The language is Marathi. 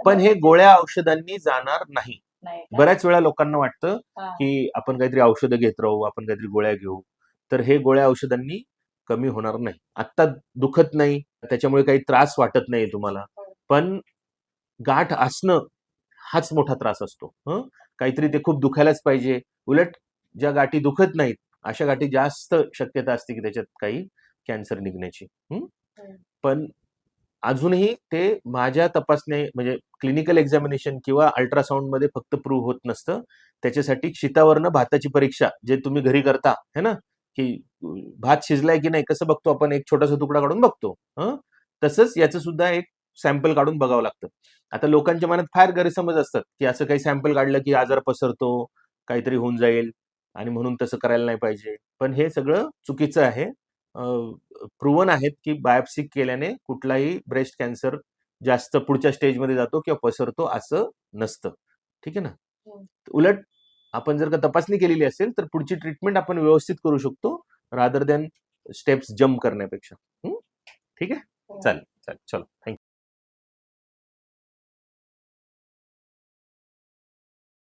पण हे गोळ्या औषधांनी जाणार नाही. नाही का? बऱ्याच वेळा लोकांना वाटतं हा. की आपण काहीतरी औषधं घेत राहू, आपण काहीतरी गोळ्या घेऊ, तर हे गोळ्या औषधांनी कमी होणार नाही. आत्ता दुखत नाही, त्याच्यामुळे काही त्रास वाटत नाही तुम्हाला, पण गाठ असणं हाच मोठा त्रास असतो. काहीतरी ते खूप दुखायलाच पाहिजे. उलट ज्या गाठी दुखत नाहीत अशा गाठी जास्त शक्यता असते की त्याच्यात काही कॅन्सर निघण्याची. पण अजूनही ते माझ्या तपासणी म्हणजे क्लिनिकल एक्झामिनेशन किंवा अल्ट्रासाऊंड मध्ये फक्त प्रूव्ह होत नसतं. त्याच्यासाठी शीतावरनं भाताची परीक्षा जे तुम्ही घरी करता है ना, की भात शिजलाय की नाही कसं बघतो आपण, एक छोटासा तुकडा काढून बघतो. तसंच याचं सुद्धा एक सॅम्पल काढून बघावं लागतं. आता लोकांच्या मनात फार गैरसमज असतात की असं काही सॅम्पल काढलं की आजार पसरतो, काहीतरी होऊन जाईल आणि म्हणून तसं करायला नाही पाहिजे. पण हे सगळं चुकीचं आहे. प्रूव्हन आहेत की बायोप्सी केल्याने कुठलाही ब्रेस्ट कॅन्सर जास्त पुढच्या स्टेजमध्ये जातो किंवा पसरतो असं नसतं. ठीक आहे ना. उलट आपण जर का तपासणी केलेली असेल तर पुढची ट्रीटमेंट आपण व्यवस्थित करू शकतो, रादर दॅन स्टेप्स जम्प करण्यापेक्षा. ठीक आहे. चालेल चालेल, चलो थँक्यू.